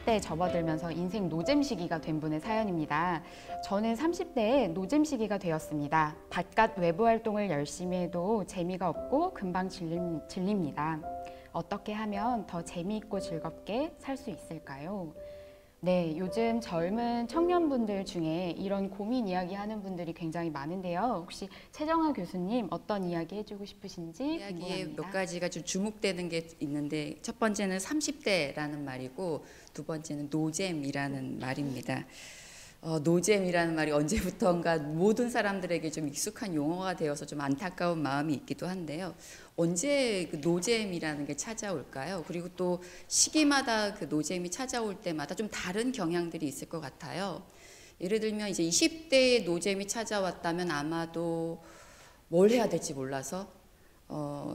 30대에 접어들면서 인생 노잼 시기가 된 분의 사연입니다. 저는 30대에 노잼 시기가 되었습니다. 바깥 외부 활동을 열심히 해도 재미가 없고 금방 질립니다. 어떻게 하면 더 재미있고 즐겁게 살 수 있을까요? 네, 요즘 젊은 청년분들 중에 이런 고민 이야기 하는 분들이 굉장히 많은데요. 혹시 최정아 교수님 어떤 이야기 해주고 싶으신지 이야기에 궁금합니다. 몇 가지가 좀 주목되는 게 있는데, 첫 번째는 30대라는 말이고 두 번째는 노잼이라는 말입니다. 노잼이라는 말이 언제부턴가 모든 사람들에게 좀 익숙한 용어가 되어서 좀 안타까운 마음이 있기도 한데요. 언제 그 노잼이라는 게 찾아올까요? 그리고 또 시기마다 그 노잼이 찾아올 때마다 좀 다른 경향들이 있을 것 같아요. 예를 들면 이제 20대의 노잼이 찾아왔다면 아마도 뭘 해야 될지 몰라서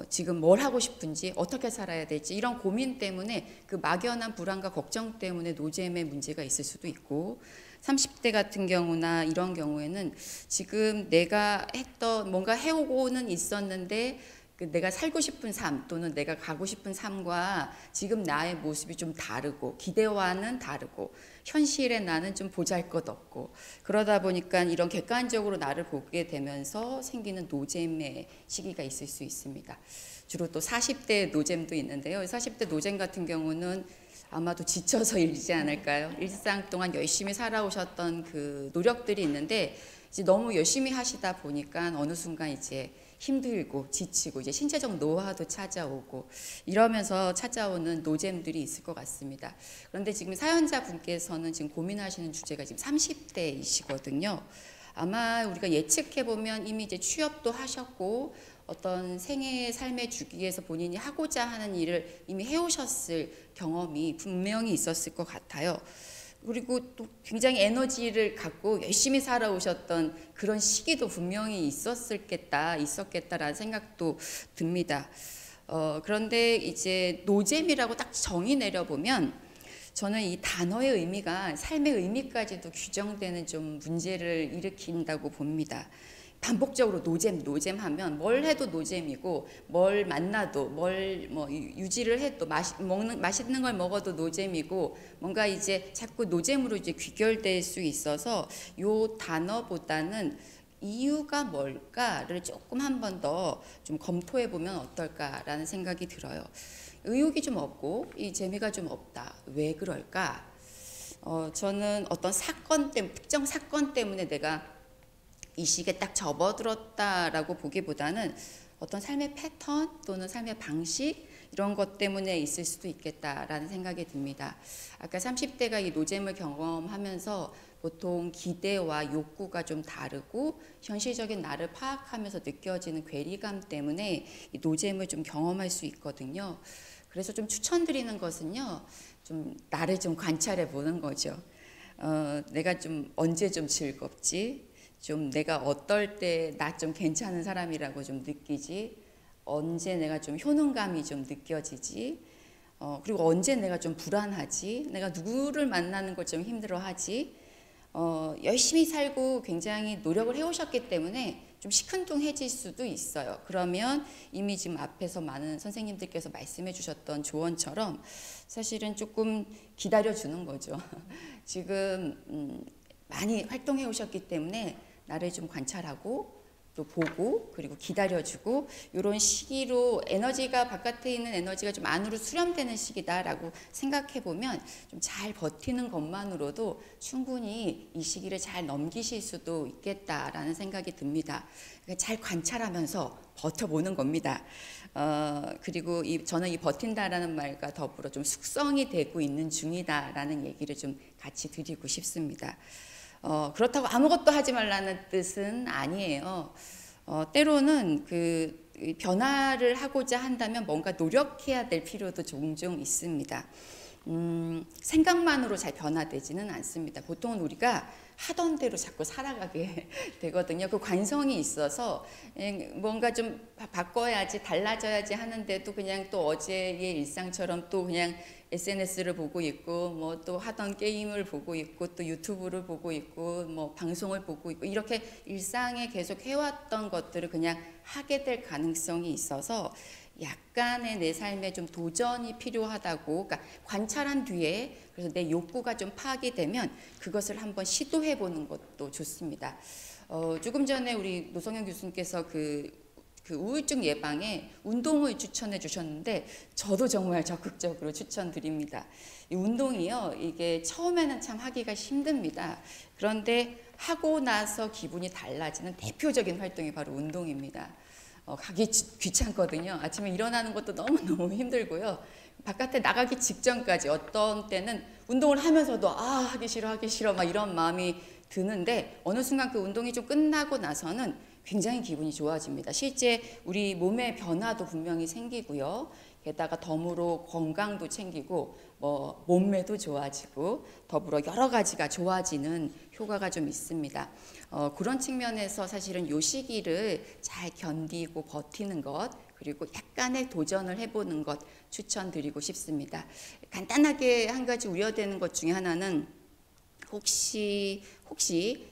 지금 뭘 하고 싶은지 어떻게 살아야 될지 이런 고민 때문에 그 막연한 불안과 걱정 때문에 노잼의 문제가 있을 수도 있고, 30대 같은 경우나 이런 경우에는 지금 내가 했던 뭔가 해오고는 있었는데 내가 살고 싶은 삶 또는 내가 가고 싶은 삶과 지금 나의 모습이 좀 다르고 기대와는 다르고 현실의 나는 좀 보잘것없고, 그러다 보니까 이런 객관적으로 나를 보게 되면서 생기는 노잼의 시기가 있을 수 있습니다. 주로 또 40대 노잼도 있는데요. 40대 노잼 같은 경우는 아마도 지쳐서 일지 않을까요? 일상 동안 열심히 살아오셨던 그 노력들이 있는데 이제 너무 열심히 하시다 보니까 어느 순간 이제 힘들고 지치고 이제 신체적 노화도 찾아오고 이러면서 찾아오는 노잼들이 있을 것 같습니다. 그런데 지금 사연자분께서는 지금 고민하시는 주제가 지금 30대이시거든요. 아마 우리가 예측해보면 이미 이제 취업도 하셨고 어떤 생애의 삶의 주기에서 본인이 하고자 하는 일을 이미 해오셨을 경험이 분명히 있었을 것 같아요. 그리고 또 굉장히 에너지를 갖고 열심히 살아오셨던 그런 시기도 분명히 있었겠다라는 생각도 듭니다. 그런데 이제 노잼이라고 딱 정의 내려보면 저는 이 단어의 의미가 삶의 의미까지도 규정되는 좀 문제를 일으킨다고 봅니다. 반복적으로 노잼 하면 뭘 해도 노잼이고, 뭘 만나도 뭘 뭐 유지를 해도 맛있는 걸 먹어도 노잼이고, 뭔가 이제 자꾸 노잼으로 이제 귀결될 수 있어서 요 단어보다는 이유가 뭘까를 조금 한 번 더 좀 검토해 보면 어떨까라는 생각이 들어요. 의욕이 좀 없고 이 재미가 좀 없다. 왜 그럴까? 저는 어떤 특정 사건 때문에 내가 이 시기에 딱 접어들었다라고 보기보다는 어떤 삶의 패턴 또는 삶의 방식 이런 것 때문에 있을 수도 있겠다라는 생각이 듭니다. 아까 30대가 이 노잼을 경험하면서 보통 기대와 욕구가 좀 다르고 현실적인 나를 파악하면서 느껴지는 괴리감 때문에 이 노잼을 좀 경험할 수 있거든요. 그래서 좀 추천드리는 것은요, 좀 나를 좀 관찰해 보는 거죠. 내가 좀 언제 좀 즐겁지? 좀 내가 어떨 때 나 좀 괜찮은 사람이라고 좀 느끼지? 언제 내가 좀 효능감이 좀 느껴지지? 그리고 언제 내가 좀 불안하지? 내가 누구를 만나는 걸 좀 힘들어하지? 열심히 살고 굉장히 노력을 해오셨기 때문에 좀 시큰둥해질 수도 있어요. 그러면 이미 지금 앞에서 많은 선생님들께서 말씀해 주셨던 사실은 조금 기다려주는 거죠. 지금 많이 활동해 오셨기 때문에 나를 좀 관찰하고 또 보고 그리고 기다려주고, 이런 시기로 에너지가 바깥에 있는 에너지가 좀 안으로 수렴되는 시기다라고 생각해 보면 좀 잘 버티는 것만으로도 충분히 이 시기를 잘 넘기실 수도 있겠다라는 생각이 듭니다. 그러니까 잘 관찰하면서 버텨보는 겁니다. 그리고 저는 이 버틴다라는 말과 더불어 좀 숙성이 되고 있는 중이다라는 얘기를 좀 같이 드리고 싶습니다. 그렇다고 아무것도 하지 말라는 뜻은 아니에요. 때로는 그 변화를 하고자 한다면 뭔가 노력해야 될 필요도 종종 있습니다. 생각만으로 잘 변화되지는 않습니다. 보통은 우리가 하던 대로 자꾸 살아가게 되거든요. 그 관성이 있어서 뭔가 좀 바꿔야지, 달라져야지 하는데도 그냥 또 어제의 일상처럼 또 그냥 SNS를 보고 있고, 뭐 또 하던 게임을 보고 있고, 또 유튜브를 보고 있고, 뭐 방송을 보고 있고, 이렇게 일상에 계속 해왔던 것들을 그냥 하게 될 가능성이 있어서 약간의 내 삶에 좀 도전이 필요하다고, 그러니까 관찰한 뒤에 그래서 내 욕구가 좀 파악이 되면 그것을 한번 시도해 보는 것도 좋습니다. 조금 전에 우리 노성현 교수님께서 그 우울증 예방에 운동을 추천해 주셨는데 저도 정말 적극적으로 추천드립니다. 이 운동이요, 이게 처음에는 참 하기가 힘듭니다. 그런데 하고 나서 기분이 달라지는 대표적인 활동이 바로 운동입니다. 가기 귀찮거든요. 아침에 일어나는 것도 너무너무 힘들고요. 바깥에 나가기 직전까지 어떤 때는 운동을 하면서도 하기 싫어 막 이런 마음이 드는데 어느 순간 그 운동이 좀 끝나고 나서는 굉장히 기분이 좋아집니다. 실제 우리 몸의 변화도 분명히 생기고요. 게다가 덤으로 건강도 챙기고 몸매도 좋아지고 더불어 여러 가지가 좋아지는 효과가 좀 있습니다. 그런 측면에서 사실은 요 시기를 잘 견디고 버티는 것, 그리고 약간의 도전을 해보는 것 추천드리고 싶습니다. 간단하게 한 가지 우려되는 것 중에 하나는 혹시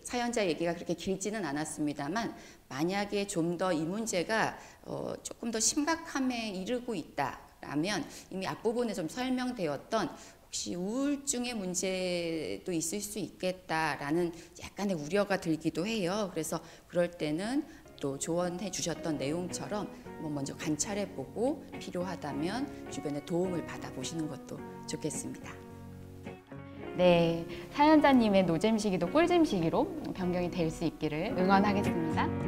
사연자 얘기가 그렇게 길지는 않았습니다만 만약에 좀 더 이 문제가 조금 더 심각함에 이르고 있다라면 이미 앞부분에 좀 설명되었던 혹시 우울증의 문제도 있을 수 있겠다라는 약간의 우려가 들기도 해요. 그래서 그럴 때는 또 조언해 주셨던 내용처럼 먼저 관찰해보고 필요하다면 주변의 도움을 받아보시는 것도 좋겠습니다. 네, 사연자님의 노잼 시기도 꿀잼 시기로 변경이 될 수 있기를 응원하겠습니다.